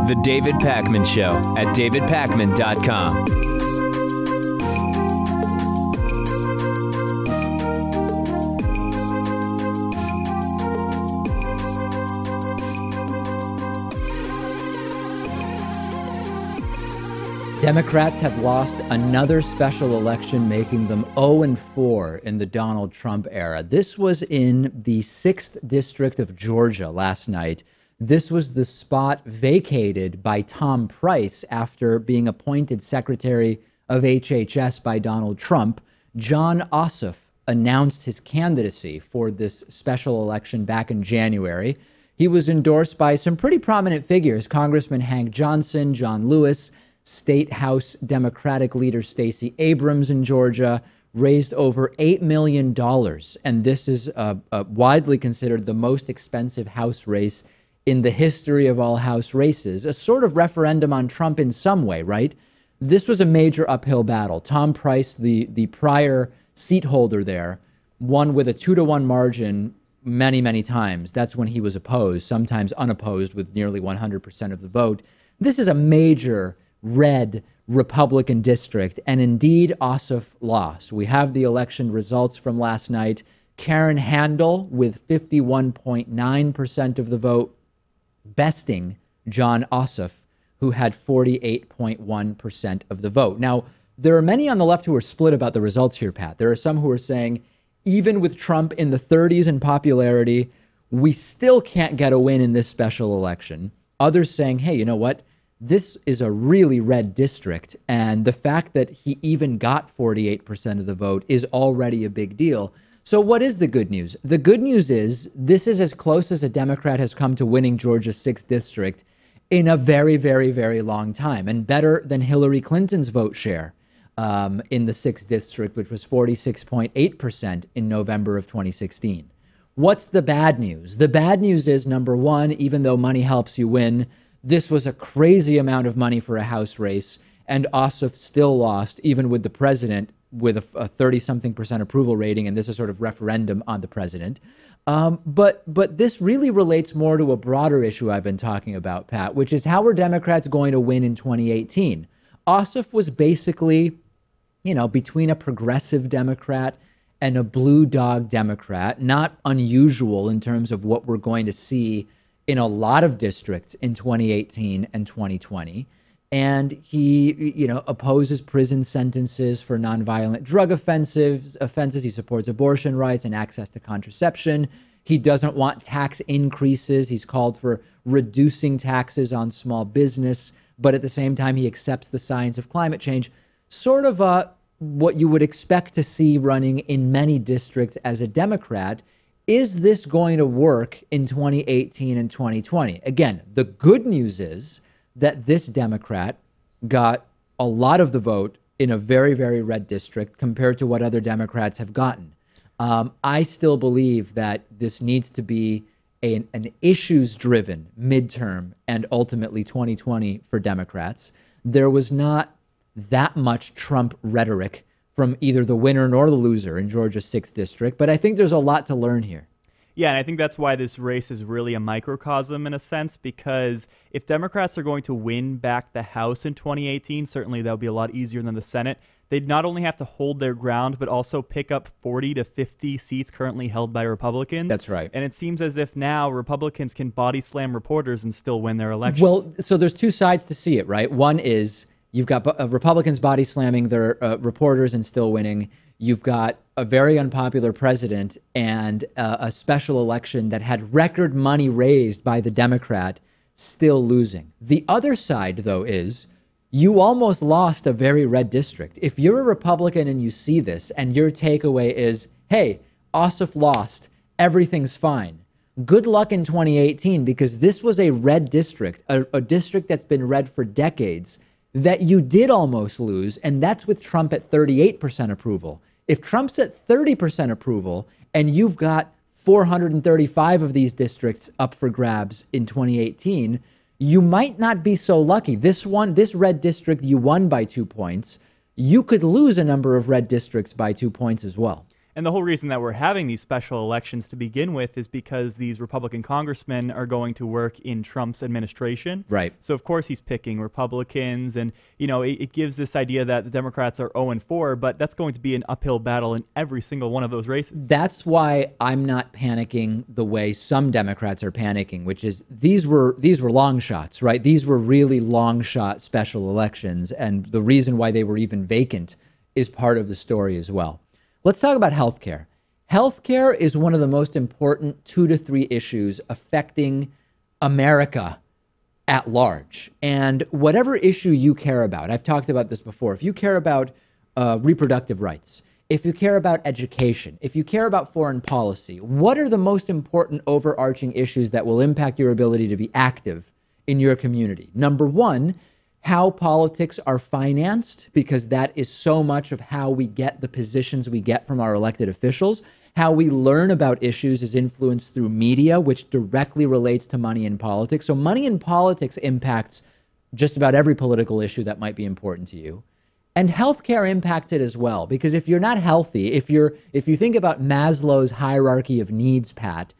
The David Pakman Show at davidpakman.com. Democrats have lost another special election, making them 0-4 in the Donald Trump era. This was in the 6th District of Georgia last night. This was the spot vacated by Tom Price after being appointed Secretary of HHS by Donald Trump. Jon Ossoff announced his candidacy for this special election back in January. He was endorsed by some pretty prominent figures: Congressman Hank Johnson, John Lewis, State House Democratic leader Stacey Abrams in Georgia, raised over $8 million. And this is widely considered the most expensive House race in the history of all House races. A sort of referendum on Trump in some way, right? This was a major uphill battle. Tom Price, the prior seat holder there, won with a 2-to-1 margin many, many times. That's when he was opposed, sometimes unopposed with nearly 100% of the vote. This is a major red Republican district, and indeed Ossoff lost. We have the election results from last night. Karen Handel with 51.9% of the vote, besting Jon Ossoff, who had 48.1% of the vote. Now, there are many on the left who are split about the results here, Pat. There are some who are saying, even with Trump in the 30s in popularity, we still can't get a win in this special election. Others saying, hey, you know what? This is a really red district, and the fact that he even got 48% of the vote is already a big deal. So what is the good news? The good news is this is as close as a Democrat has come to winning Georgia's 6th district in a very, very, very long time, and better than Hillary Clinton's vote share in the 6th district, which was 46.8% in November of 2016. What's the bad news? The bad news is, number one, even though money helps you win, this was a crazy amount of money for a House race, and Ossoff still lost, even with the president with a 30-something% approval rating, and this is sort of referendum on the president. But this really relates more to a broader issue I've been talking about, Pat, which is how are Democrats going to win in 2018? Ossoff was basically, between a progressive Democrat and a blue dog Democrat, not unusual in terms of what we're going to see in a lot of districts in 2018 and 2020. And he, opposes prison sentences for nonviolent drug offenses. He supports abortion rights and access to contraception. He doesn't want tax increases. He's called for reducing taxes on small business, but at the same time, he accepts the science of climate change. Sort of what you would expect to see running in many districts as a Democrat. Is this going to work in 2018 and 2020? Again, the good news is that this Democrat got a lot of the vote in a very, very red district compared to what other Democrats have gotten. I still believe that this needs to be an issues-driven midterm and ultimately 2020 for Democrats. There was not that much Trump rhetoric from either the winner nor the loser in Georgia's 6th district, but I think there's a lot to learn here. Yeah, and I think that's why this race is really a microcosm in a sense, because if Democrats are going to win back the House in 2018, certainly that'll be a lot easier than the Senate. They'd not only have to hold their ground, but also pick up 40 to 50 seats currently held by Republicans. That's right. And it seems as if now Republicans can body slam reporters and still win their elections. Well, so there's two sides to see it, right? One is you've got Republicans body slamming their reporters and still winning. You've got a very unpopular president and a special election that had record money raised by the Democrat still losing. The other side, though, is you almost lost a very red district. If you're a Republican and you see this and your takeaway is, hey, Ossoff lost, everything's fine. Good luck in 2018, because this was a red district, a district that's been red for decades that you did almost lose. And that's with Trump at 38% approval. If Trump's at 30% approval and you've got 435 of these districts up for grabs in 2018, you might not be so lucky. This red district, you won by 2 points. You could lose a number of red districts by 2 points as well. And the whole reason that we're having these special elections to begin with is because these Republican congressmen are going to work in Trump's administration. Right. So, of course, he's picking Republicans. And, it gives this idea that the Democrats are 0-4, but that's going to be an uphill battle in every single one of those races. That's why I'm not panicking the way some Democrats are panicking, which is these were long shots, right? These were really long shot special elections. And the reason why they were even vacant is part of the story as well. Let's talk about healthcare. Healthcare is one of the most important 2 to 3 issues affecting America at large. And whatever issue you care about, I've talked about this before, if you care about reproductive rights, if you care about education, if you care about foreign policy, what are the most important overarching issues that will impact your ability to be active in your community? Number one, how politics are financed, because that is so much of how we get the positions we get from our elected officials. How we learn about issues is influenced through media, which directly relates to money in politics. So money in politics impacts just about every political issue that might be important to you. And healthcare impacts it as well, because if you're not healthy, if you think about Maslow's hierarchy of needs, Pat,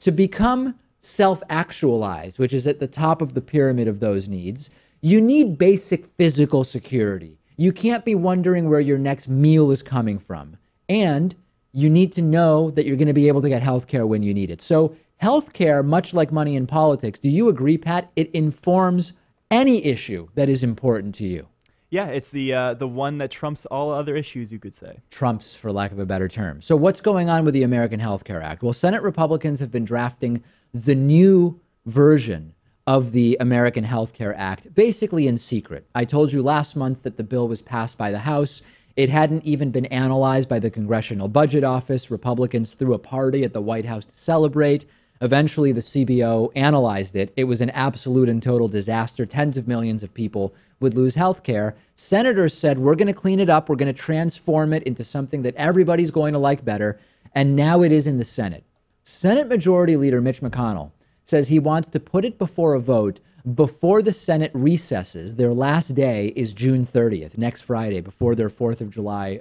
to become self-actualized, which is at the top of the pyramid of those needs, you need basic physical security. You can't be wondering where your next meal is coming from. And you need to know that you're going to be able to get healthcare when you need it. So healthcare, much like money in politics, do you agree, Pat? It informs any issue that is important to you. Yeah, it's the one that trumps all other issues, you could say. Trumps, for lack of a better term. So what's going on with the American Health Care Act? Well, Senate Republicans have been drafting the new version of the American Health Care Act, basically in secret. I told you last month that the bill was passed by the House. It hadn't even been analyzed by the Congressional Budget Office. Republicans threw a party at the White House to celebrate. Eventually, the CBO analyzed it. It was an absolute and total disaster. Tens of millions of people would lose health care. Senators said, we're going to clean it up. We're going to transform it into something that everybody's going to like better. And now it is in the Senate. Senate Majority Leader Mitch McConnell says he wants to put it before a vote before the Senate recesses. Their last day is June 30th, next Friday, before their 4th of July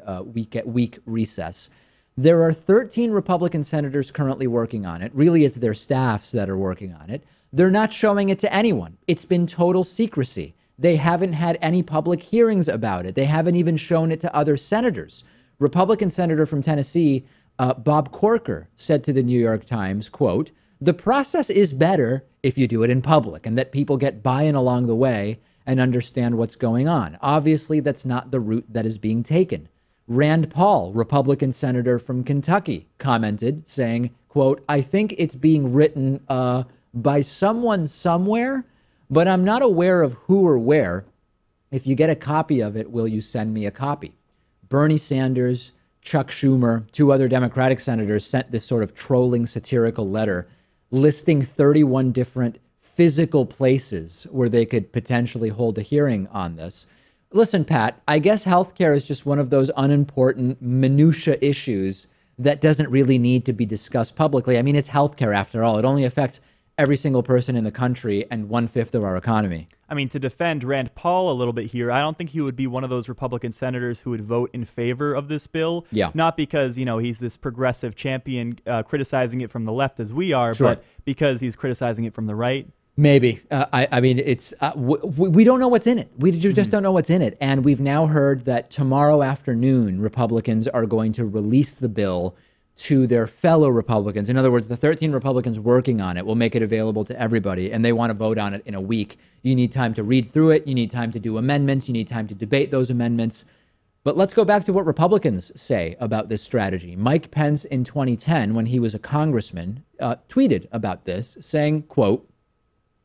week recess. There are 13 Republican senators currently working on it. Really, it's their staffs that are working on it. They're not showing it to anyone. It's been total secrecy. They haven't had any public hearings about it. They haven't even shown it to other senators. Republican senator from Tennessee, Bob Corker, said to the New York Times, quote, "The process is better if you do it in public and that people get buy-in along the way and understand what's going on. Obviously, that's not the route that is being taken." Rand Paul, Republican senator from Kentucky, commented saying, quote, "I think it's being written by someone somewhere, but I'm not aware of who or where. If you get a copy of it, will you send me a copy?" Bernie Sanders, Chuck Schumer, 2 other Democratic senators sent this sort of trolling satirical letter listing 31 different physical places where they could potentially hold a hearing on this. Listen, Pat, I guess healthcare is just one of those unimportant minutia issues that doesn't really need to be discussed publicly. I mean, it's healthcare after all. It only affects every single person in the country and 1/5 of our economy. I mean, to defend Rand Paul a little bit here, I don't think he would be one of those Republican senators who would vote in favor of this bill. Yeah. Not because, he's this progressive champion criticizing it from the left as we are, Sure. but because he's criticizing it from the right. Maybe. I mean, it's we don't know what's in it. We just don't know what's in it. And we've now heard that tomorrow afternoon, Republicans are going to release the bill to their fellow Republicans. In other words, the 13 Republicans working on it will make it available to everybody, and they want to vote on it in a week. You need time to read through it. You need time to do amendments. You need time to debate those amendments. But let's go back to what Republicans say about this strategy. Mike Pence in 2010, when he was a congressman, tweeted about this, saying, quote,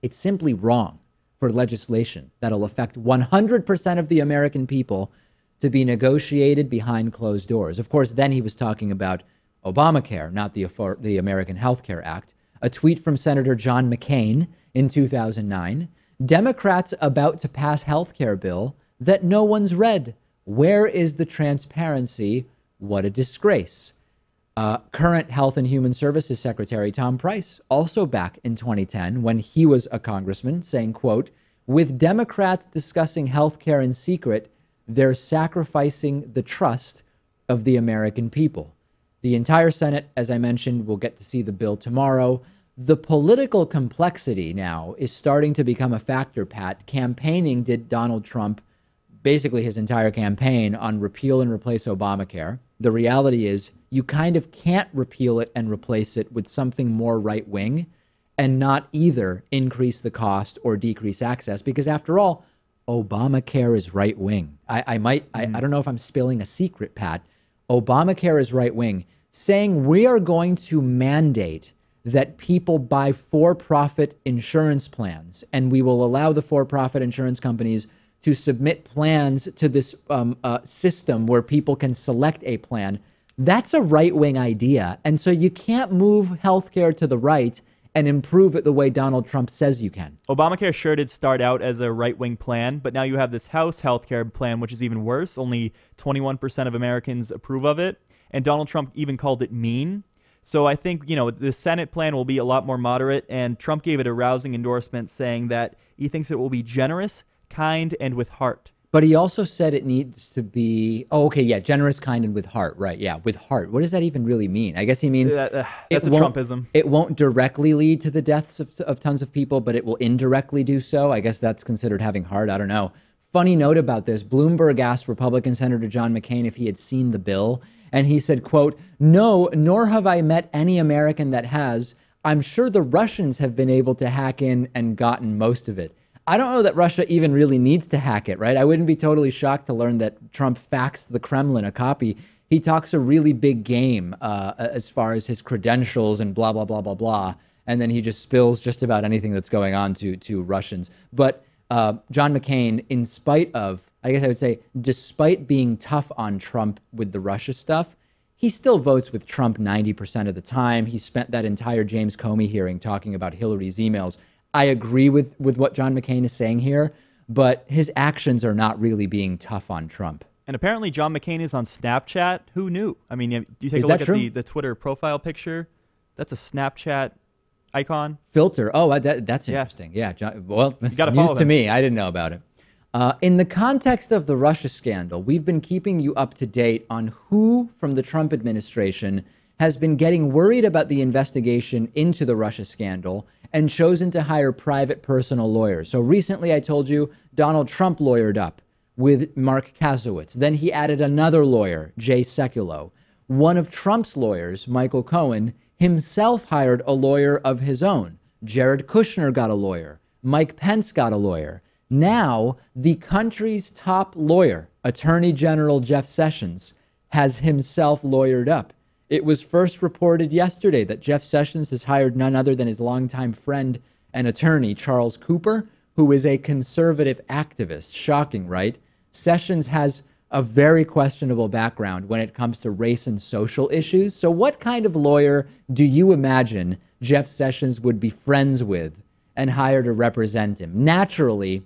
"It's simply wrong for legislation that'll affect 100% of the American people to be negotiated behind closed doors." Of course, then he was talking about Obamacare, not the American Health Care Act. A tweet from Senator John McCain in 2009. "Democrats about to pass health care bill that no one's read. Where is the transparency? What a disgrace." Current Health and Human Services Secretary Tom Price, also back in 2010 when he was a congressman, saying, quote, "With Democrats discussing health care in secret, they're sacrificing the trust of the American people." The entire Senate, as I mentioned, will get to see the bill tomorrow. The political complexity now is starting to become a factor, Pat. Campaigning did Donald Trump basically his entire campaign on repeal and replace Obamacare. The reality is you kind of can't repeal it and replace it with something more right wing and not either increase the cost or decrease access, because after all, Obamacare is right wing. I don't know if I'm spilling a secret, Pat. Obamacare is right wing, saying we are going to mandate that people buy for-profit insurance plans, and we will allow the for-profit insurance companies to submit plans to this system where people can select a plan. That's a right-wing idea. And so you can't move healthcare to the right and improve it the way Donald Trump says you can. Obamacare sure did start out as a right-wing plan, but now you have this House healthcare plan, which is even worse. Only 21% of Americans approve of it. And Donald Trump even called it mean. So I think, the Senate plan will be a lot more moderate. And Trump gave it a rousing endorsement saying that he thinks it will be generous, kind, and with heart. But he also said it needs to be, generous, kind, and with heart. Right, yeah, with heart. What does that even really mean? I guess he means that's a Trumpism. It won't directly lead to the deaths of tons of people, but it will indirectly do so. I guess that's considered having heart. I don't know. Funny note about this, Bloomberg asked Republican Senator John McCain if he had seen the bill, and he said, quote, "No, nor have I met any American that has. I'm sure the Russians have been able to hack in and gotten most of it." I don't know that Russia even really needs to hack it, right? I wouldn't be totally shocked to learn that Trump faxed the Kremlin a copy. He talks a really big game as far as his credentials and blah, blah, blah, blah, blah. And then he just spills just about anything that's going on to Russians. But John McCain, in spite of, I guess I would say, despite being tough on Trump with the Russia stuff, he still votes with Trump 90% of the time. He spent that entire James Comey hearing talking about Hillary's emails. I agree with what John McCain is saying here, but his actions are not really being tough on Trump. And apparently John McCain is on Snapchat. Who knew? I mean, do you take a look at the Twitter profile picture? That's a Snapchat icon. Filter. Oh, that's interesting. Yeah. John, well, news to me. I didn't know about it. In the context of the Russia scandal, we've been keeping you up to date on who from the Trump administration has been getting worried about the investigation into the Russia scandal and chosen to hire private personal lawyers. So recently I told you Donald Trump lawyered up with Mark Kasowitz. Then he added another lawyer, Jay Sekulow. One of Trump's lawyers, Michael Cohen, himself hired a lawyer of his own. Jared Kushner got a lawyer. Mike Pence got a lawyer. Now, the country's top lawyer, Attorney General Jeff Sessions, has himself lawyered up. It was first reported yesterday that Jeff Sessions has hired none other than his longtime friend and attorney, Charles Cooper, who is a conservative activist. Shocking, right? Sessions has a very questionable background when it comes to race and social issues. So what kind of lawyer do you imagine Jeff Sessions would be friends with and hire to represent him? Naturally,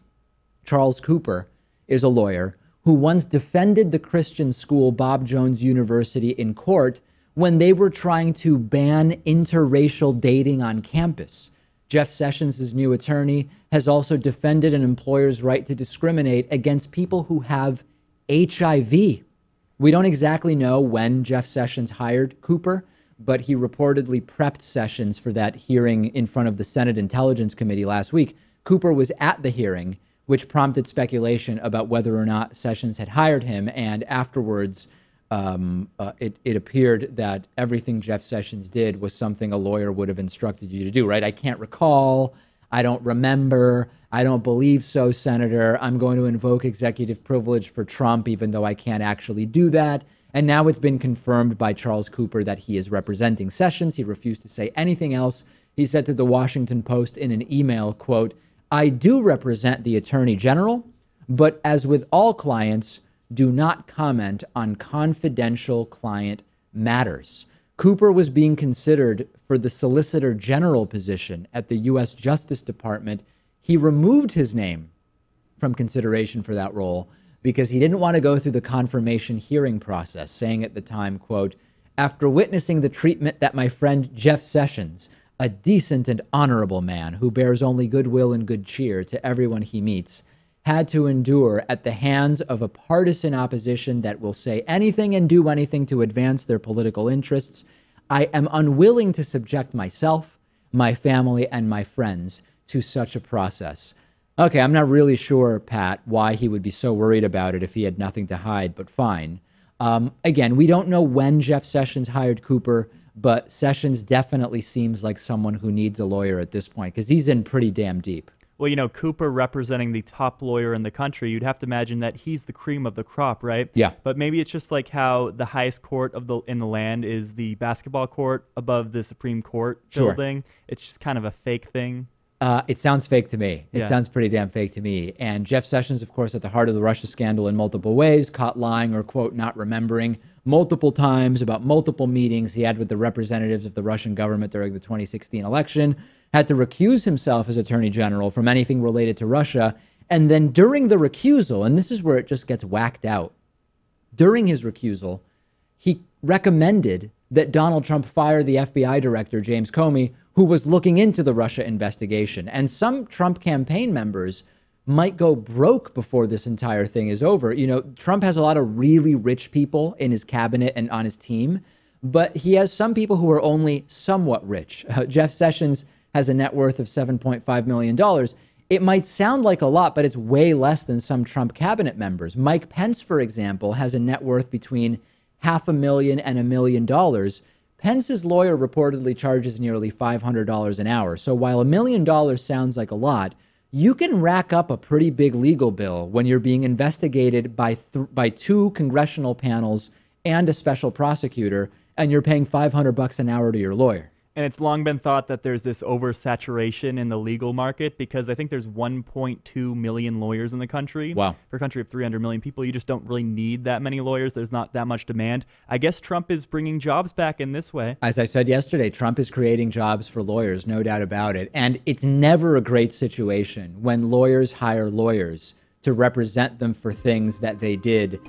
Charles Cooper is a lawyer who once defended the Christian school Bob Jones University in court when they were trying to ban interracial dating on campus. Jeff Sessions' new attorney has also defended an employer's right to discriminate against people who have HIV. We don't exactly know when Jeff Sessions hired Cooper, but he reportedly prepped Sessions for that hearing in front of the Senate Intelligence Committee last week. Cooper was at the hearing, which prompted speculation about whether or not Sessions had hired him, and afterwards, it appeared that everything Jeff Sessions did was something a lawyer would have instructed you to do, right? I can't recall. I don't remember. I don't believe so, Senator. I'm going to invoke executive privilege for Trump, even though I can't actually do that. And now it's been confirmed by Charles Cooper that he is representing Sessions. He refused to say anything else. He said to the Washington Post in an email, quote, "I do represent the Attorney General, but as with all clients, do not comment on confidential client matters." Cooper was being considered for the Solicitor General position at the U.S. Justice Department. He removed his name from consideration for that role because he didn't want to go through the confirmation hearing process, saying at the time, quote, "After witnessing the treatment that my friend Jeff Sessions, a decent and honorable man who bears only goodwill and good cheer to everyone he meets, had to endure at the hands of a partisan opposition that will say anything and do anything to advance their political interests. I am unwilling to subject myself, my family, and my friends to such a process. Okay, I'm not really sure, Pat, why he would be so worried about it if he had nothing to hide, but fine. Again, we don't know when Jeff Sessions hired Cooper, but Sessions definitely seems like someone who needs a lawyer at this point because he's in pretty damn deep. Well, you know, Cooper representing the top lawyer in the country, you'd have to imagine that he's the cream of the crop, right? Yeah. But maybe it's just like how the highest court in the land is the basketball court above the Supreme Court building. It's just kind of a fake thing. It sounds fake to me. It Yeah. sounds pretty damn fake to me. And Jeff Sessions, of course, at the heart of the Russia scandal in multiple ways, caught lying or, quote, not remembering multiple times about multiple meetings he had with the representatives of the Russian government during the 2016 election, had to recuse himself as Attorney General from anything related to Russia. And then during the recusal, and this is where it just gets whacked out, during his recusal, he recommended that Donald Trump fire the FBI director, James Comey, who was looking into the Russia investigation. And some Trump campaign members might go broke before this entire thing is over. You know, Trump has a lot of really rich people in his cabinet and on his team, but he has some people who are only somewhat rich. Jeff Sessions has a net worth of $7.5 million. It might sound like a lot, but it's way less than some Trump cabinet members. Mike Pence, for example, has a net worth between $500,000 and $1 million. Pence's lawyer reportedly charges nearly $500 an hour. So while $1 million sounds like a lot, you can rack up a pretty big legal bill when you're being investigated by two congressional panels and a special prosecutor, and you're paying $500 an hour to your lawyer. And it's long been thought that there's this oversaturation in the legal market because I think there's 1.2 million lawyers in the country. Wow. For a country of 300 million people, you just don't really need that many lawyers. There's not that much demand. I guess Trump is bringing jobs back in this way. As I said yesterday, Trump is creating jobs for lawyers, no doubt about it. And it's never a great situation when lawyers hire lawyers to represent them for things that they did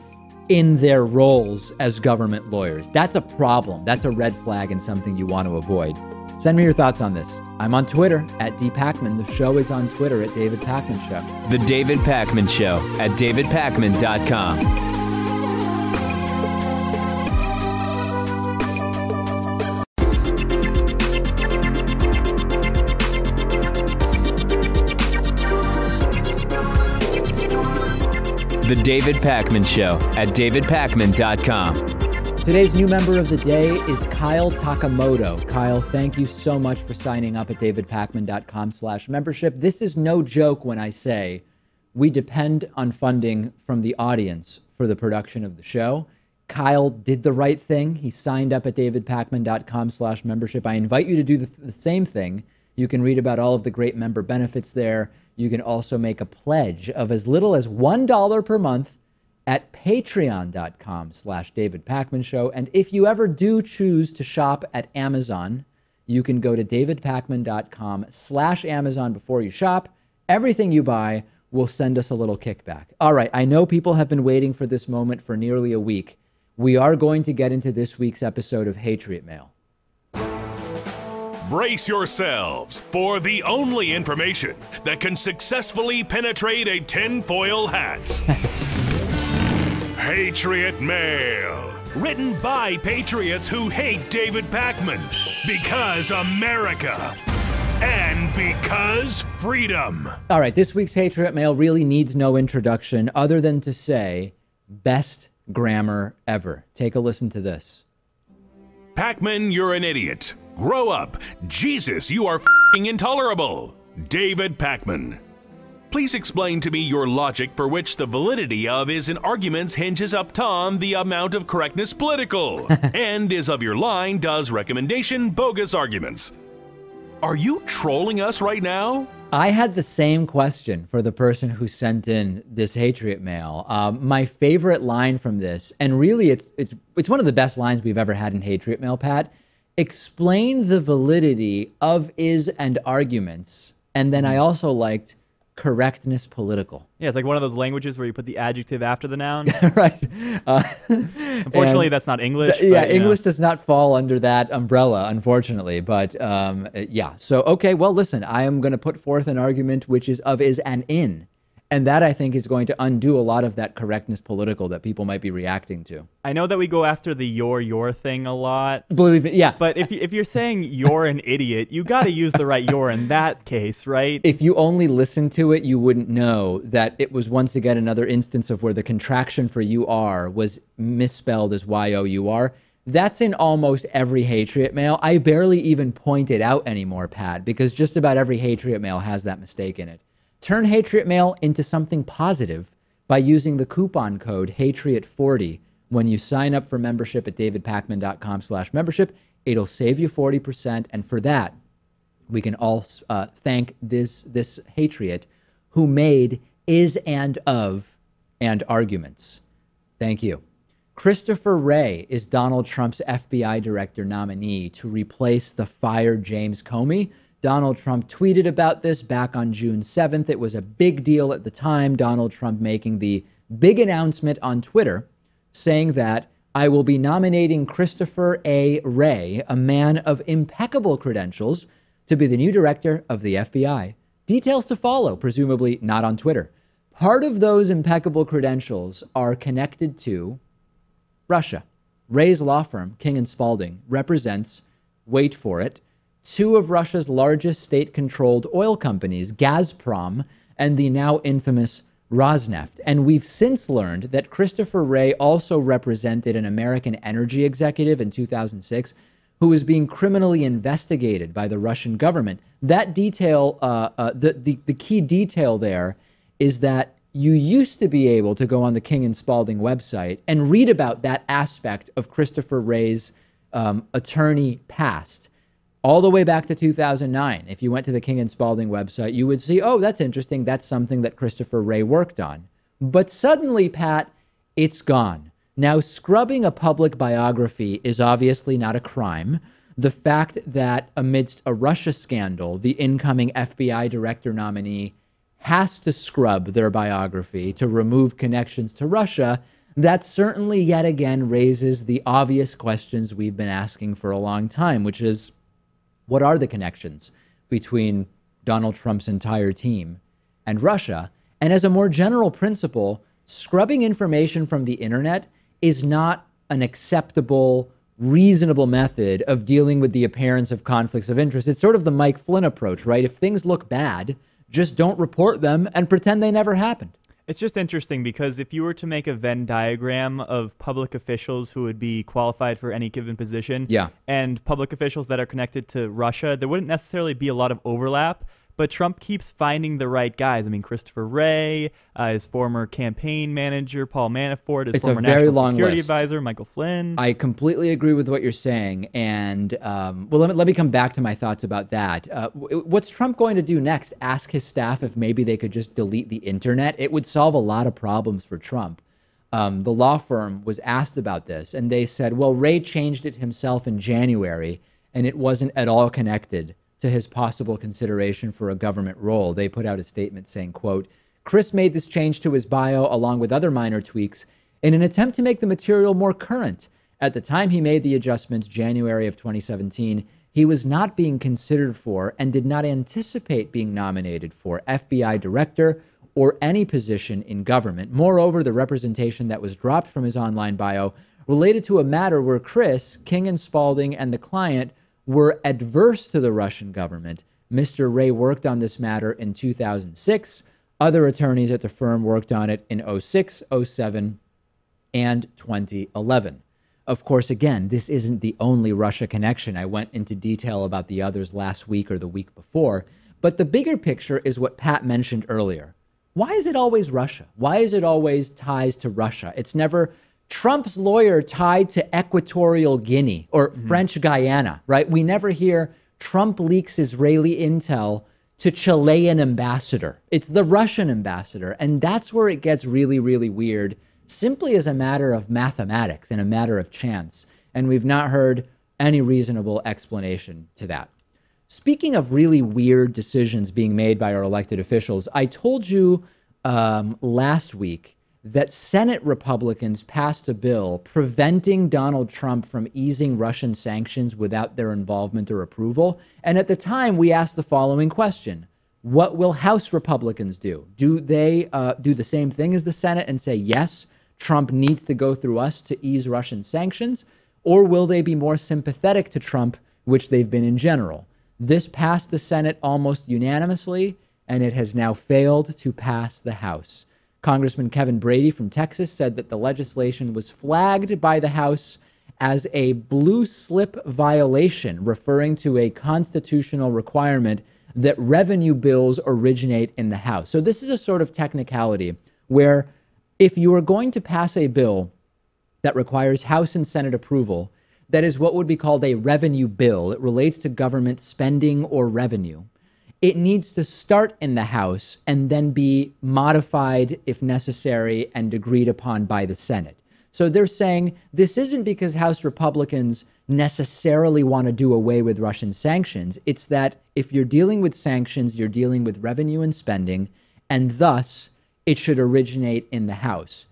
in their roles as government lawyers. That's a problem. That's a red flag and something you want to avoid. Send me your thoughts on this. I'm on Twitter at @DPacman. The show is on Twitter at David Pakman Show. The David Pakman Show at davidpakman.com. The David Pakman Show at davidpakman.com. Today's new member of the day is Kyle Takamoto. Kyle, thank you so much for signing up at davidpakman.com/membership. This is no joke when I say we depend on funding from the audience for the production of the show. Kyle did the right thing. He signed up at davidpakman.com/membership. I invite you to do the same thing. You can read about all of the great member benefits there. You can also make a pledge of as little as $1 per month at patreon.com/davidpakmanshow. And if you ever do choose to shop at Amazon, you can go to davidpakman.com/Amazon before you shop. Everything you buy will send us a little kickback. All right, I know people have been waiting for this moment for nearly a week. We are going to get into this week's episode of Hatriot Mail. Brace yourselves for the only information that can successfully penetrate a tinfoil hat. Hatriot Mail. Written by patriots who hate David Pakman. Because America. And because freedom. All right, this week's Hatriot Mail really needs no introduction other than to say, best grammar ever. Take a listen to this. Pakman, you're an idiot. Grow up. Jesus, you are f***ing intolerable. David Pakman. Please explain to me your logic for which the validity of is in arguments hinges upon the amount of correctness political, and is of your line does recommendation bogus arguments. Are you trolling us right now? I had the same question for the person who sent in this Hatriot Mail. My favorite line from this, and really it's one of the best lines we've ever had in Hatriot Mail, Pat. Explain the validity of is and arguments. And then I also liked correctness political. Yeah, it's like one of those languages where you put the adjective after the noun. Right. Unfortunately, that's not English. Yeah, but, English does not fall under that umbrella, unfortunately. But yeah, so, okay, well, listen, I am going to put forth an argument which is of is and in. And that, I think, is going to undo a lot of that correctness political that people might be reacting to. I know that we go after the your thing a lot. Believe it, yeah. But if you're saying you're an idiot, you got to use the right your in that case, right? If you only listened to it, you wouldn't know that it was once again another instance of where the contraction for you are was misspelled as Y-O-U-R. That's in almost every Hatriot Mail. I barely even point it out anymore, Pat, because just about every Hatriot Mail has that mistake in it. Turn Hatriot Mail into something positive by using the coupon code Hatriot40 when you sign up for membership at davidpakman.com/membership. It'll save you 40%. And for that, we can all thank this Hatriot who made is and of and arguments. Thank you. Christopher Wray is Donald Trump's FBI director nominee to replace the fired James Comey. Donald Trump tweeted about this back on June 7th. It was a big deal at the time. Donald Trump making the big announcement on Twitter saying that I will be nominating Christopher A. Wray, a man of impeccable credentials, to be the new director of the FBI. Details to follow, presumably not on Twitter. Part of those impeccable credentials are connected to Russia. Wray's law firm, King & Spalding, represents, wait for it, two of Russia's largest state-controlled oil companies, Gazprom and the now infamous Rosneft. And we've since learned that Christopher Wray also represented an American energy executive in 2006 who was being criminally investigated by the Russian government. That detail, the key detail there is that you used to be able to go on the King & Spalding website and read about that aspect of Christopher Wray's attorney past. All the way back to 2009, if you went to the King & Spalding website, you would see, oh, that's interesting. That's something that Christopher Wray worked on. But suddenly, Pat, it's gone. Now, scrubbing a public biography is obviously not a crime. The fact that amidst a Russia scandal, the incoming FBI director nominee has to scrub their biography to remove connections to Russia, that certainly yet again raises the obvious questions we've been asking for a long time, which is, what are the connections between Donald Trump's entire team and Russia? And as a more general principle, scrubbing information from the internet is not an acceptable, reasonable method of dealing with the appearance of conflicts of interest. It's sort of the Mike Flynn approach, right? If things look bad, just don't report them and pretend they never happened. It's just interesting because if you were to make a Venn diagram of public officials who would be qualified for any given position and public officials that are connected to Russia, there wouldn't necessarily be a lot of overlap. But Trump keeps finding the right guys. I mean, Christopher Wray, his former campaign manager, Paul Manafort, his former national security advisor, Michael Flynn. I completely agree with what you're saying. And, well, let me come back to my thoughts about that. What's Trump going to do next? Ask his staff if maybe they could just delete the internet? It would solve a lot of problems for Trump. The law firm was asked about this, and they said, well, Wray changed it himself in January, and it wasn't at all connected to his possible consideration for a government role. They put out a statement saying, quote, Chris made this change to his bio along with other minor tweaks in an attempt to make the material more current. At the time he made the adjustments, January of 2017, he was not being considered for and did not anticipate being nominated for FBI director or any position in government. Moreover, the representation that was dropped from his online bio related to a matter where Chris, King & Spalding, and the client were adverse to the Russian government. Mr. Wray worked on this matter in 2006. Other attorneys at the firm worked on it in 06, 07, and 2011. Of course, again, this isn't the only Russia connection. I went into detail about the others last week or the week before. But the bigger picture is what Pat mentioned earlier. Why is it always Russia? Why is it always ties to Russia? It's never Trump's lawyer tied to Equatorial Guinea or French Guyana, right? We never hear Trump leaks Israeli intel to Chilean ambassador. It's the Russian ambassador. And that's where it gets really, really weird, simply as a matter of mathematics and a matter of chance. And we've not heard any reasonable explanation to that. Speaking of really weird decisions being made by our elected officials, I told you last week that Senate Republicans passed a bill preventing Donald Trump from easing Russian sanctions without their involvement or approval. And at the time, we asked the following question. What will House Republicans do? Do they do the same thing as the Senate and say, yes, Trump needs to go through us to ease Russian sanctions? Or will they be more sympathetic to Trump, which they've been in general? This passed the Senate almost unanimously, and it has now failed to pass the House. Congressman Kevin Brady from Texas said that the legislation was flagged by the House as a blue slip violation, referring to a constitutional requirement that revenue bills originate in the House. So this is a sort of technicality where if you are going to pass a bill that requires House and Senate approval, that is what would be called a revenue bill. It relates to government spending or revenue. It needs to start in the House and then be modified if necessary and agreed upon by the Senate. So they're saying this isn't because House Republicans necessarily want to do away with Russian sanctions. It's that if you're dealing with sanctions, you're dealing with revenue and spending, and thus it should originate in the House.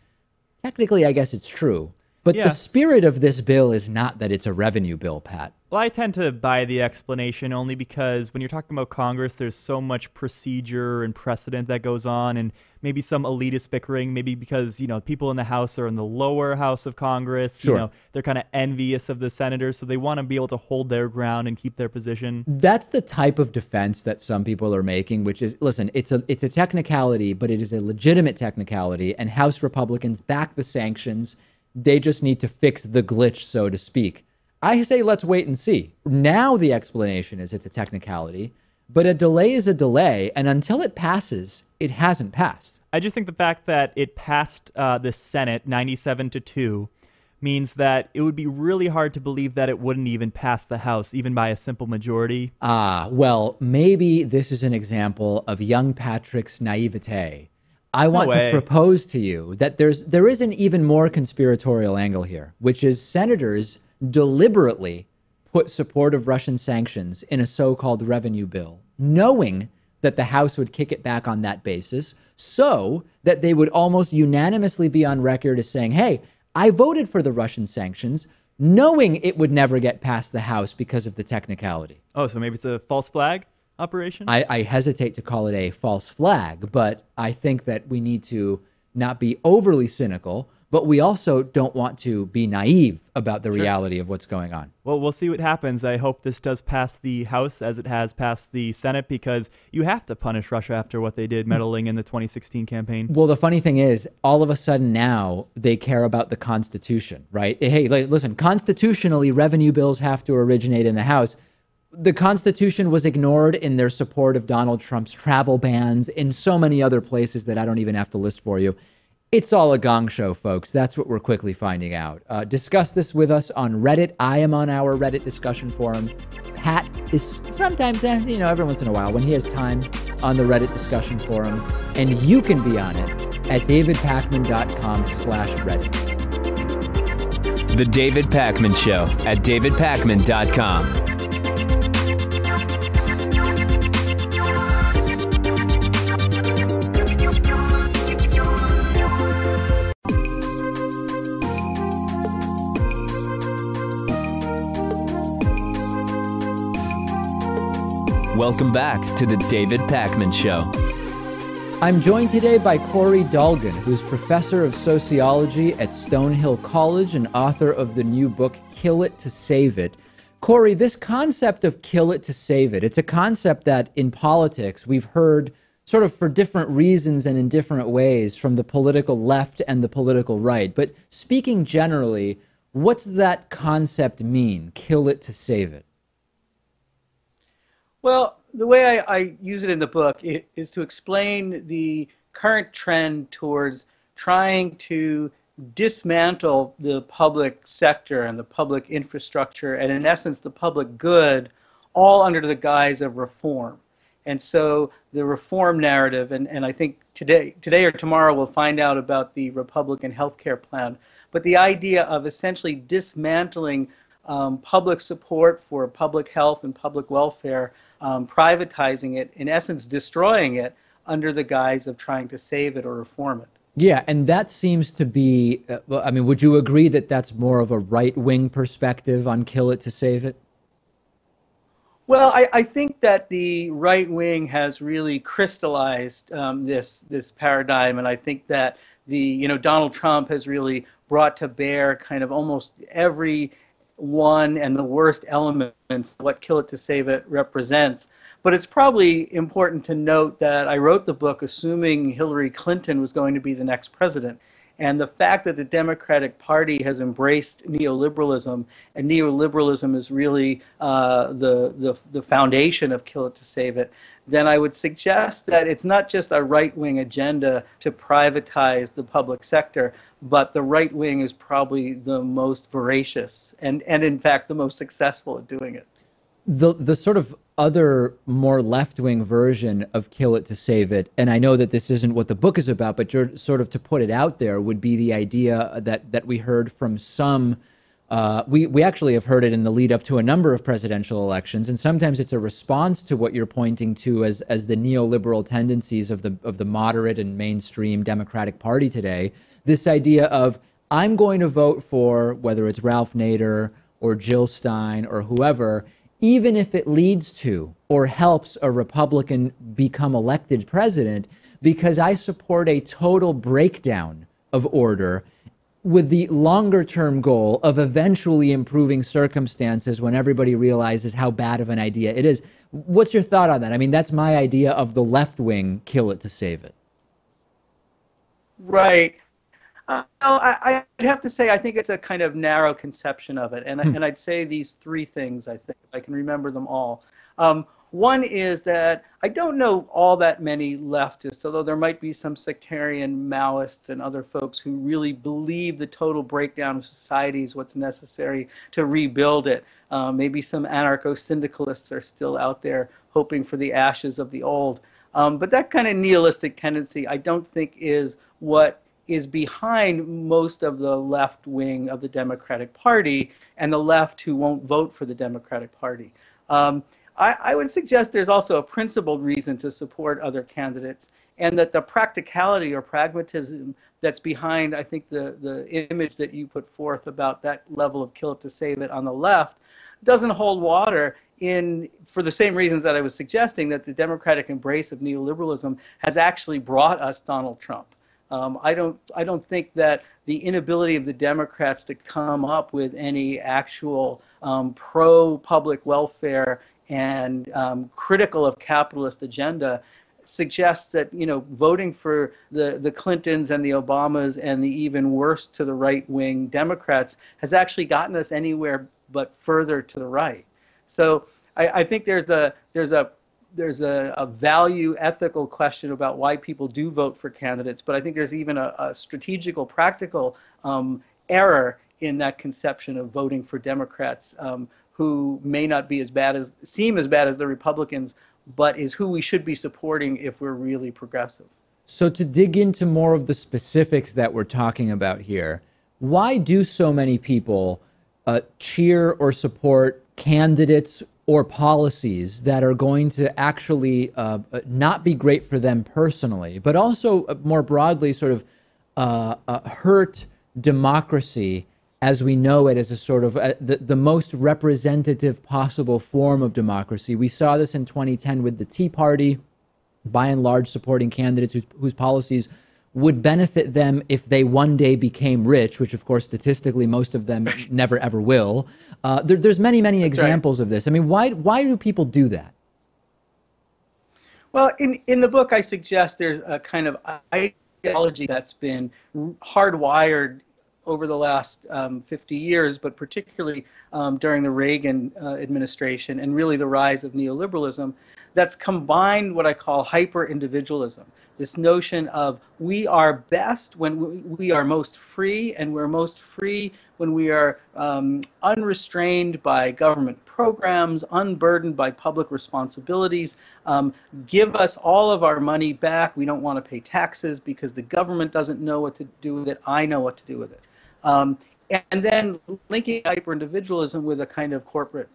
Technically, I guess it's true. But the spirit of this bill is not that it's a revenue bill, Pat. Well, I tend to buy the explanation only because when you're talking about Congress, there's so much procedure and precedent that goes on, and maybe some elitist bickering, maybe because, people in the House are in the lower house of Congress. Sure. They're kind of envious of the senators, so they want to be able to hold their ground and keep their position. That's the type of defense that some people are making, which is, listen, it's a technicality, but it is a legitimate technicality, and House Republicans back the sanctions. They just need to fix the glitch, so to speak. I say let's wait and see. Now the explanation is it's a technicality, but a delay is a delay, and until it passes, it hasn't passed. I just think the fact that it passed the Senate 97-2 means that it would be really hard to believe that it wouldn't even pass the House, even by a simple majority. Well, maybe this is an example of young Patrick's naivete. I want to propose to you that there is an even more conspiratorial angle here, which is senators deliberately put support of Russian sanctions in a so-called revenue bill, knowing that the House would kick it back on that basis, so that they would almost unanimously be on record as saying, hey, I voted for the Russian sanctions, knowing it would never get past the House because of the technicality. Oh, so maybe it's a false flag operation? I hesitate to call it a false flag, but I think that we need to not be overly cynical, but we also don't want to be naive about the reality of what's going on. Well, we'll see what happens. I hope this does pass the House as it has passed the Senate, because you have to punish Russia after what they did meddling in the 2016 campaign. Well, the funny thing is, all of a sudden now they care about the Constitution, right? Hey, listen, constitutionally, revenue bills have to originate in the House. The Constitution was ignored in their support of Donald Trump's travel bans, in so many other places that I don't even have to list for you. It's all a gong show, folks. That's what we're quickly finding out. Discuss this with us on Reddit. I am on our Reddit discussion forum. Pat is sometimes, every once in a while, when he has time, on the Reddit discussion forum. And you can be on it at davidpakman.com/Reddit. The David Pakman Show at davidpakman.com. Welcome back to the David Pakman Show. I'm joined today by Corey Dolgon, who's professor of sociology at Stonehill College and author of the new book, Kill It to Save It. Corey, this concept of kill it to save it, it's a concept that in politics we've heard sort of for different reasons and in different ways from the political left and the political right. But speaking generally, what's that concept mean, kill it to save it? Well, the way I use it in the book is to explain the current trend towards trying to dismantle the public sector and the public infrastructure and, in essence, the public good, all under the guise of reform. And so the reform narrative, and I think today or tomorrow we'll find out about the Republican health care plan, but the idea of essentially dismantling public support for public health and public welfare, privatizing it, in essence destroying it under the guise of trying to save it or reform it. Yeah, and that seems to be, would you agree that that's more of a right-wing perspective on kill it to save it? Well, I think that the right wing has really crystallized this paradigm, and I think that Donald Trump has really brought to bear kind of almost every one and the worst elements of what Kill It to Save It represents. But it's probably important to note that I wrote the book assuming Hillary Clinton was going to be the next president. And the fact that the Democratic Party has embraced neoliberalism, and neoliberalism is really the foundation of Kill It to Save It, then I would suggest that it's not just a right-wing agenda to privatize the public sector, but the right wing is probably the most voracious and in fact the most successful at doing it. The sort of other more left-wing version of Kill It to Save It, and I know that this isn't what the book is about, but sort of to put it out there, would be the idea that we heard from some, we actually have heard it in the lead up to a number of presidential elections, and sometimes it's a response to what you're pointing to as the neoliberal tendencies of the moderate and mainstream Democratic Party today. This idea of, I'm going to vote for, whether it's Ralph Nader or Jill Stein or whoever, even if it leads to or helps a Republican become elected president, because I support a total breakdown of order with the longer term goal of eventually improving circumstances when everybody realizes how bad of an idea it is. What's your thought on that? I mean, that's my idea of the left wing Kill It to Save It. Right. I'd have to say I think it's a kind of narrow conception of it, and I'd say these three things. I think if I can remember them all. One is that I don't know all that many leftists, although there might be some sectarian Maoists and other folks who really believe the total breakdown of society is what's necessary to rebuild it. Maybe some anarcho-syndicalists are still out there hoping for the ashes of the old. But that kind of nihilistic tendency I don't think is what is behind most of the left wing of the Democratic Party and the left who won't vote for the Democratic Party. I would suggest there's also a principled reason to support other candidates, and that the practicality or pragmatism that's behind, I think, the image that you put forth about that level of Kill It to Save It on the left doesn't hold water for the same reasons that I was suggesting, that the Democratic embrace of neoliberalism has actually brought us Donald Trump. I don't think that the inability of the Democrats to come up with any actual pro-public welfare and critical of capitalist agenda suggests that voting for the Clintons and the Obamas and the even worse to the right-wing Democrats has actually gotten us anywhere but further to the right. So I think there's a value ethical question about why people do vote for candidates, but I think there's even a strategical, practical error in that conception of voting for Democrats who may not be seem as bad as the Republicans, but is who we should be supporting if we're really progressive. So to dig into more of the specifics that we're talking about here, why do so many people cheer or support candidates or policies that are going to actually not be great for them personally, but also more broadly sort of hurt democracy as we know it, as a sort of the most representative possible form of democracy? We saw this in 2010 with the Tea Party, by and large supporting candidates whose policies would benefit them if they one day became rich, which of course statistically most of them never ever will. There's many examples of this. I mean, why do people do that? Well, in the book I suggest there's a kind of ideology that's been hardwired over the last 50 years, but particularly during the Reagan administration and really the rise of neoliberalism, that's combined what I call hyper-individualism. This notion of we are best when we are most free, and we're most free when we are unrestrained by government programs, unburdened by public responsibilities. Give us all of our money back. We don't want to pay taxes because the government doesn't know what to do with it. I know what to do with it. And then linking hyper-individualism with a kind of corporate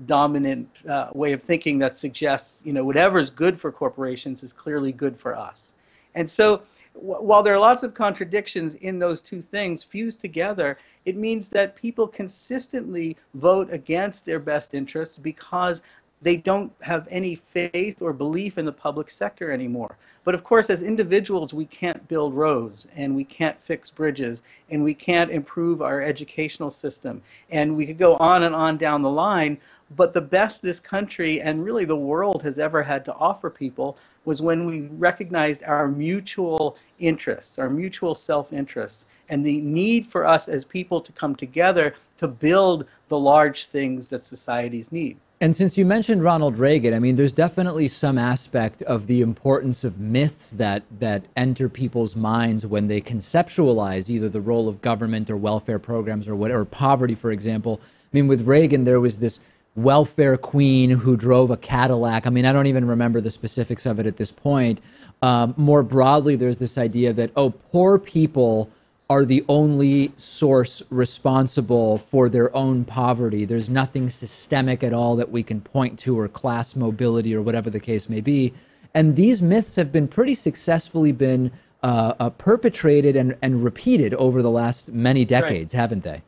dominant way of thinking that suggests, whatever is good for corporations is clearly good for us. And so while there are lots of contradictions in those two things fused together, it means that people consistently vote against their best interests because they don't have any faith or belief in the public sector anymore. But of course, as individuals, we can't build roads, and we can't fix bridges, and we can't improve our educational system. And we could go on and on down the line, but the best this country and really the world has ever had to offer people was when we recognized our mutual interests, our mutual self-interests, and the need for us as people to come together to build the large things that societies need. And since you mentioned Ronald Reagan, I mean, there's definitely some aspect of the importance of myths that enter people's minds when they conceptualize either the role of government or welfare programs or whatever, poverty, for example. I mean, with Reagan, there was this welfare queen who drove a Cadillac. I mean, I don't even remember the specifics of it at this point. More broadly, there's this idea that, oh, poor people are the only source responsible for their own poverty. There's nothing systemic at all that we can point to, or class mobility, or whatever the case may be. And these myths have been pretty successfully been perpetrated and repeated over the last many decades, haven't they?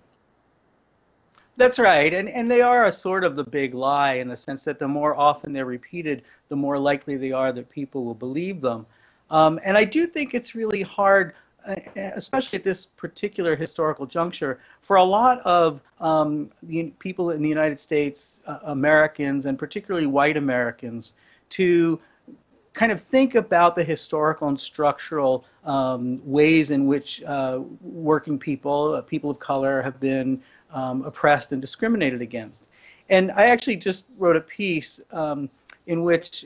That's right, and they are a sort of the big lie in the sense that the more often they're repeated, the more likely they are that people will believe them. And I do think it's really hard, especially at this particular historical juncture, for a lot of the people in the United States, Americans, and particularly white Americans, to kind of think about the historical and structural ways in which working people, people of color, have been oppressed and discriminated against. And I actually just wrote a piece in which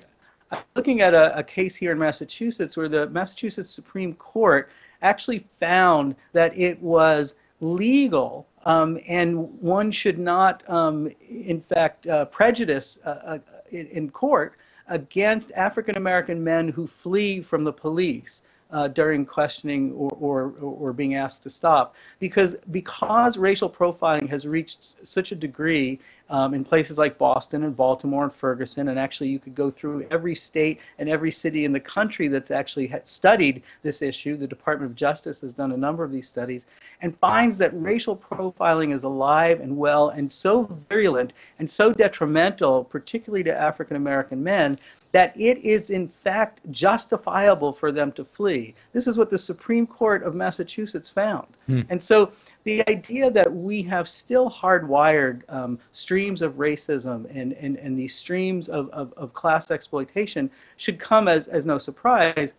I'm looking at a case here in Massachusetts where the Massachusetts Supreme Court actually found that it was legal and one should not, in fact, prejudice in court against African-American men who flee from the police during questioning or being asked to stop, because racial profiling has reached such a degree in places like Boston and Baltimore and Ferguson, and actually you could go through every state and every city in the country that's actually studied this issue. The Department of Justice has done a number of these studies and finds that racial profiling is alive and well and so virulent and so detrimental, particularly to African-American men, that it is in fact justifiable for them to flee. This is what the Supreme Court of Massachusetts found. And so the idea that we have still hardwired streams of racism and these streams of class exploitation should come as no surprise.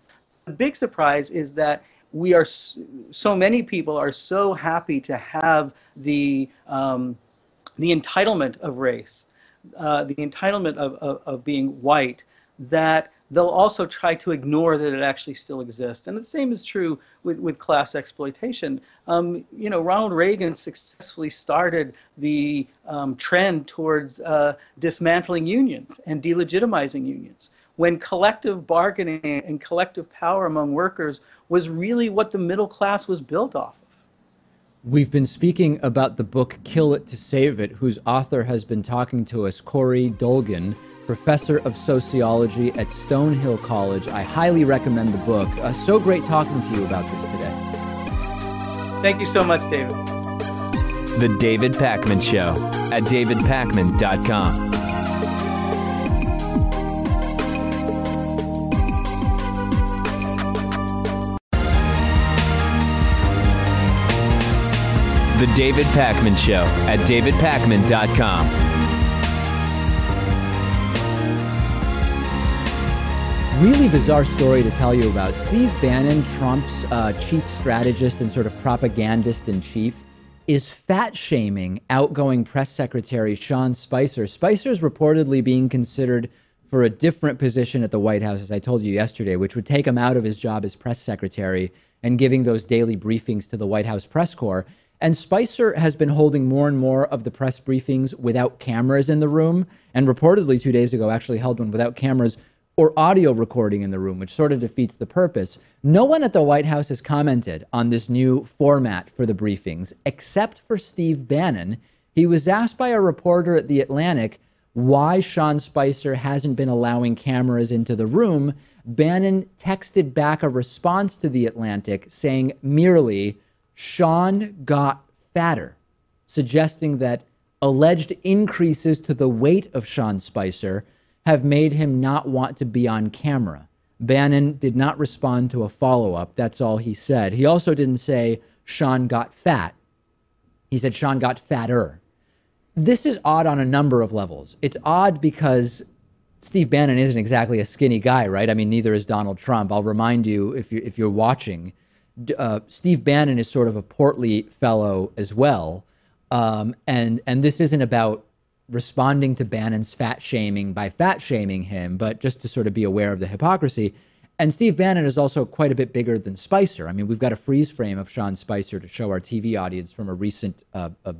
The big surprise is that we are so many people are so happy to have the entitlement of race, the entitlement of being white, that they'll also try to ignore that it actually still exists. And the same is true with class exploitation. You know, Ronald Reagan successfully started the trend towards dismantling unions and delegitimizing unions, when collective bargaining and collective power among workers was really what the middle class was built off of. We've been speaking about the book Kill It to Save It, whose author has been talking to us, Corey Dolgon, professor of sociology at Stonehill College. I highly recommend the book. So great talking to you about this today. Thank you so much, David. The David Pakman Show at davidpakman.com. The David Pakman Show at davidpakman.com. Really bizarre story to tell you about. Steve Bannon, Trump's chief strategist and sort of propagandist in chief, is fat-shaming outgoing press secretary Sean Spicer. Spicer's reportedly being considered for a different position at the White House, as I told you yesterday, which would take him out of his job as press secretary and giving those daily briefings to the White House press corps. And Spicer has been holding more and more of the press briefings without cameras in the room, and reportedly 2 days ago actually held one without cameras or audio recording in the room, which sort of defeats the purpose. No one at the White House has commented on this new format for the briefings, except for Steve Bannon. He was asked by a reporter at The Atlantic why Sean Spicer hasn't been allowing cameras into the room, Bannon texted back a response to The Atlantic saying merely, Sean got fatter, suggesting that alleged increases to the weight of Sean Spicer have made him not want to be on camera. Bannon did not respond to a follow-up. That's all he said. He also didn't say Sean got fat. He said Sean got fatter. This is odd on a number of levels. It's odd because Steve Bannon isn't exactly a skinny guy, right? I mean, neither is Donald Trump. I'll remind you, if you're watching, Steve Bannon is sort of a portly fellow as well. And this isn't about responding to Bannon's fat shaming by fat shaming him, but just to sort of be aware of the hypocrisy. And Steve Bannon is also quite a bit bigger than Spicer. I mean, we've got a freeze frame of Sean Spicer to show our TV audience from a recent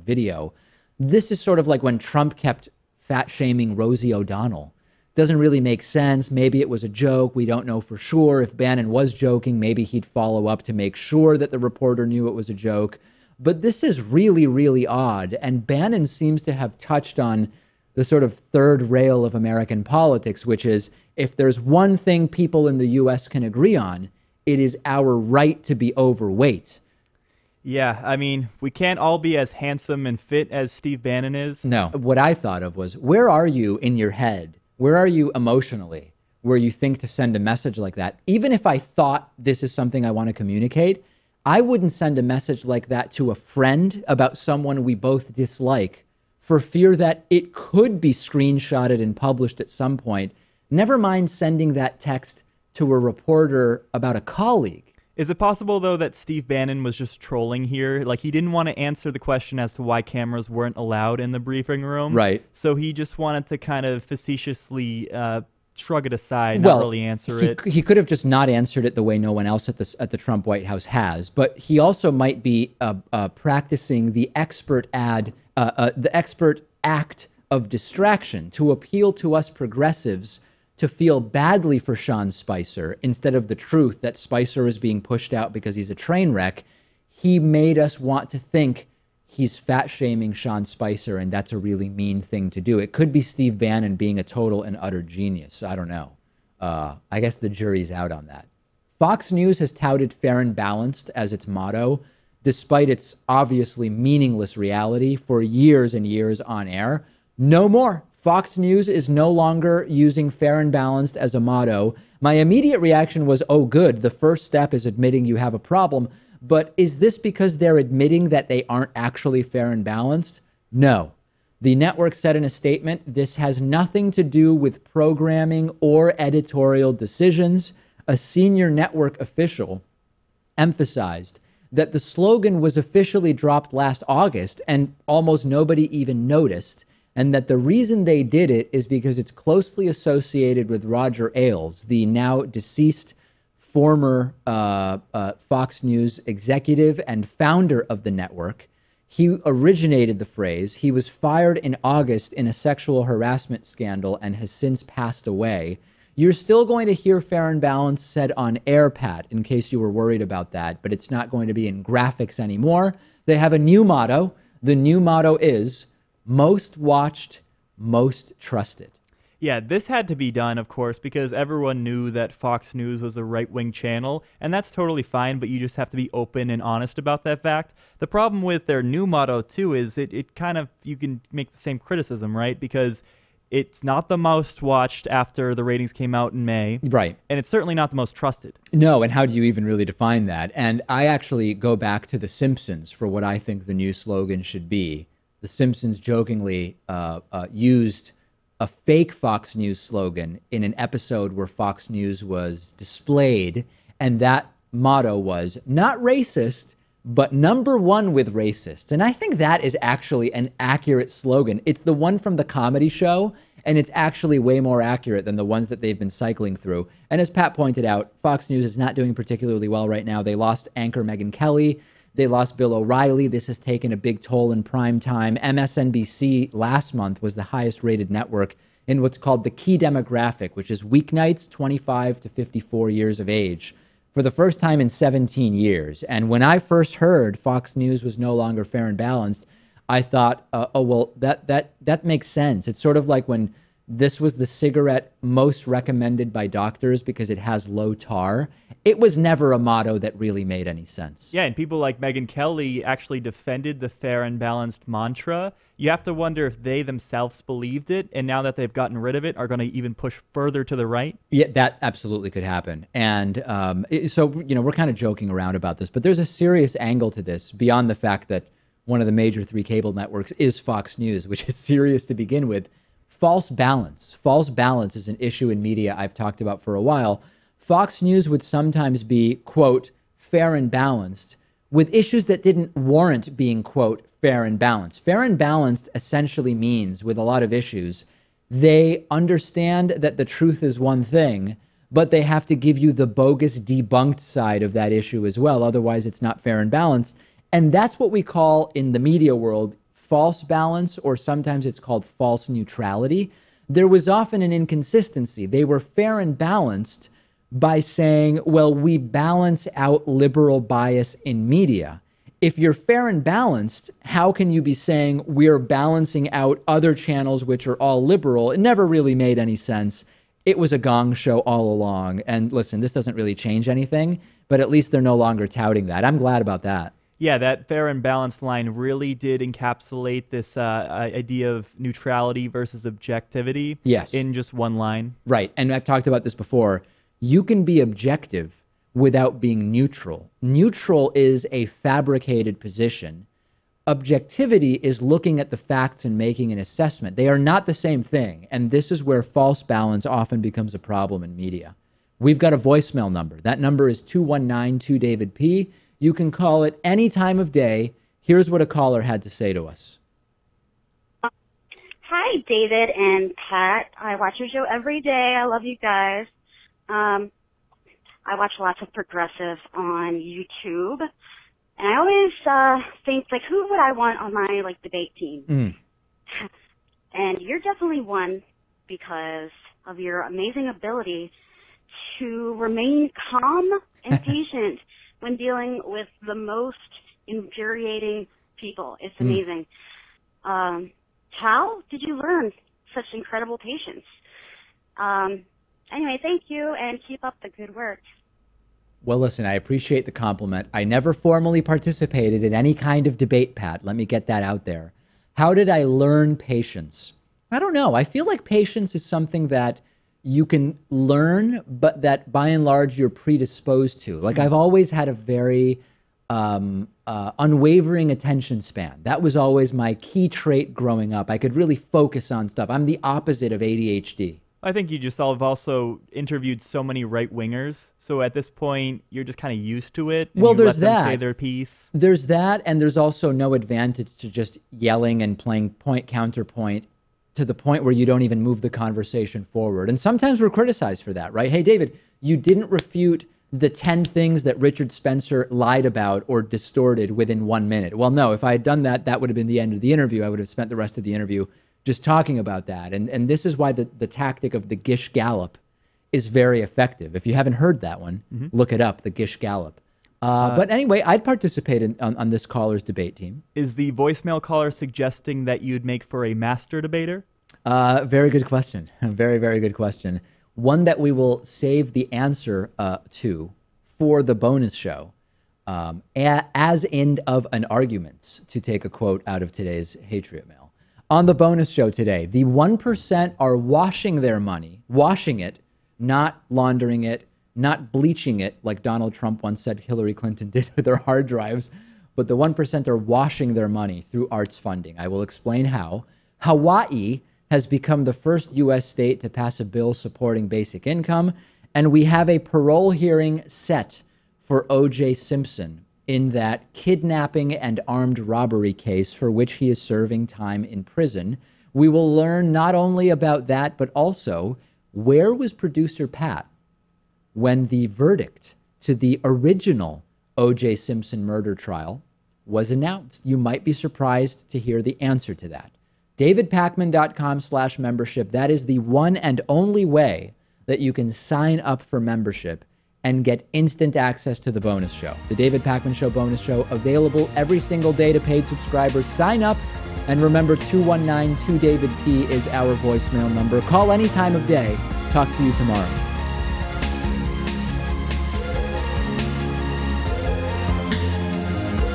video. This is sort of like when Trump kept fat shaming Rosie O'Donnell. Doesn't really make sense. Maybe it was a joke. We don't know for sure. If Bannon was joking, maybe he'd follow up to make sure that the reporter knew it was a joke. But this is really, really odd. And Bannon seems to have touched on the sort of third rail of American politics, which is if there's one thing people in the U.S. can agree on, it is our right to be overweight. Yeah, I mean, we can't all be as handsome and fit as Steve Bannon is. No. What I thought of was, where are you in your head? Where are you emotionally where you think to send a message like that? Even if I thought this is something I want to communicate, I wouldn't send a message like that to a friend about someone we both dislike for fear that it could be screenshotted and published at some point. Never mind sending that text to a reporter about a colleague. Is it possible, though, that Steve Bannon was just trolling here? Like, he didn't want to answer the question as to why cameras weren't allowed in the briefing room. Right. So he just wanted to kind of facetiously shrug it aside, not really answer it. He could have just not answered it the way no one else at the Trump White House has. But he also might be practicing the expert act of distraction to appeal to us progressives to feel badly for Sean Spicer instead of the truth that Spicer is being pushed out because he's a train wreck. He made us want to think he's fat shaming Sean Spicer, and that's a really mean thing to do. It could be Steve Bannon being a total and utter genius. I don't know. I guess the jury's out on that. Fox News has touted fair and balanced as its motto, despite its obviously meaningless reality for years and years on air. No more. Fox News is no longer using fair and balanced as a motto. My immediate reaction was, oh, good. The first step is admitting you have a problem. But is this because they're admitting that they aren't actually fair and balanced? No. The network said in a statement, this has nothing to do with programming or editorial decisions. A senior network official emphasized that the slogan was officially dropped last August and almost nobody even noticed, and that the reason they did it is because it's closely associated with Roger Ailes, the now deceased former Fox News executive and founder of the network. He originated the phrase. He was fired in August in a sexual harassment scandal and has since passed away. You're still going to hear fair and balanced said on air, Pat, in case you were worried about that, but it's not going to be in graphics anymore. They have a new motto. The new motto is most watched, most trusted. Yeah, this had to be done, of course, because everyone knew that Fox News was a right-wing channel, and that's totally fine, but you just have to be open and honest about that fact. The problem with their new motto, too, is it kind of, you can make the same criticism, right? Because it's not the most watched after the ratings came out in May. Right. And it's certainly not the most trusted. No, and how do you even really define that? And I actually go back to The Simpsons for what I think the new slogan should be. The Simpsons jokingly used a fake Fox News slogan in an episode where Fox News was displayed, and that motto was not racist, but number one with racists. And I think that is actually an accurate slogan. It's the one from the comedy show, and it's actually way more accurate than the ones that they've been cycling through. And as Pat pointed out, Fox News is not doing particularly well right now. They lost anchor Megyn Kelly. They lost Bill O'Reilly. This has taken a big toll in prime time. MSNBC last month was the highest rated network in what's called the key demographic, which is weeknights 25 to 54 years of age, for the first time in 17 years. And when I first heard Fox News was no longer fair and balanced, I thought, oh, well, that makes sense. It's sort of like when this was the cigarette most recommended by doctors because it has low tar. It was never a motto that really made any sense. Yeah, and people like Megyn Kelly actually defended the fair and balanced mantra. You have to wonder if they themselves believed it, and now that they've gotten rid of it, are going to even push further to the right. Yeah, that absolutely could happen. And so, you know, we're kind of joking around about this, but there's a serious angle to this beyond the fact that one of the major 3 cable networks is Fox News, which is serious to begin with. False balance. False balance is an issue in media I've talked about for a while. Fox News would sometimes be, quote, fair and balanced with issues that didn't warrant being, quote, fair and balanced. Fair and balanced essentially means, with a lot of issues, they understand that the truth is one thing, but they have to give you the bogus debunked side of that issue as well. Otherwise, it's not fair and balanced. And that's what we call in the media world false balance, or sometimes it's called false neutrality. There was often an inconsistency. They were fair and balanced by saying, well, we balance out liberal bias in media. If you're fair and balanced, how can you be saying we're balancing out other channels which are all liberal? It never really made any sense. It was a gong show all along. And listen, this doesn't really change anything, but at least they're no longer touting that. I'm glad about that. Yeah, that fair and balanced line really did encapsulate this idea of neutrality versus objectivity in just one line. Right. And I've talked about this before. You can be objective without being neutral. Neutral is a fabricated position. Objectivity is looking at the facts and making an assessment. They are not the same thing. And this is where false balance often becomes a problem in media. We've got a voicemail number. That number is 219-2-DAVID-P. You can call it any time of day. Here's what a caller had to say to us. Hi, David and Pat. I watch your show every day. I love you guys. I watch lots of progressive on YouTube. And I always think, like, who would I want on my, like, debate team? And you're definitely one because of your amazing ability to remain calm and patient when dealing with the most infuriating people. It's amazing. How did you learn such incredible patience? Anyway, thank you, and keep up the good work. Well, listen, I appreciate the compliment. I never formally participated in any kind of debate, Pat. Let me get that out there. How did I learn patience? I don't know. I feel like patience is something that you can learn, but that by and large you're predisposed to. Like I've always had a very unwavering attention span. That was always my key trait growing up. I could really focus on stuff. I'm the opposite of ADHD. I think you just have also interviewed so many right-wingers. So at this point, you're just kind of used to it. And well, you there's let them that. Say their piece. There's that, and there's also no advantage to just yelling and playing point counterpoint to the point where you don't even move the conversation forward. And sometimes we're criticized for that, right? Hey, David, you didn't refute the 10 things that Richard Spencer lied about or distorted within 1 minute. Well, no, if I had done that, that would have been the end of the interview. I would have spent the rest of the interview just talking about that. And this is why the tactic of the Gish Gallop is very effective. If you haven't heard that one, look it up, the Gish Gallop. But anyway, I'd participate on this caller's debate team. Is the voicemail caller suggesting that you'd make for a master debater? Very good question. Very, very good question. One that we will save the answer to for the bonus show as end of an argument, to take a quote out of today's Hatriot Mail. On the bonus show today, the 1% are washing their money, washing it, not laundering it, not bleaching it, like Donald Trump once said Hillary Clinton did with her hard drives, but the 1% are washing their money through arts funding. I will explain how. Hawaii has become the first U.S. state to pass a bill supporting basic income, and we have a parole hearing set for O.J. Simpson in that kidnapping and armed robbery case for which he is serving time in prison. We will learn not only about that, but also where was producer Pat when the verdict to the original O.J. Simpson murder trial was announced. You might be surprised to hear the answer to that. DavidPakman.com/membership. That is the one and only way that you can sign up for membership and get instant access to the bonus show. The David Pakman Show bonus show, available every single day to paid subscribers. Sign up And remember, 219-2DAVID-P is our voicemail number. Call any time of day. Talk to you tomorrow.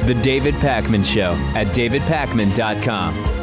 The David Pakman Show at davidpakman.com.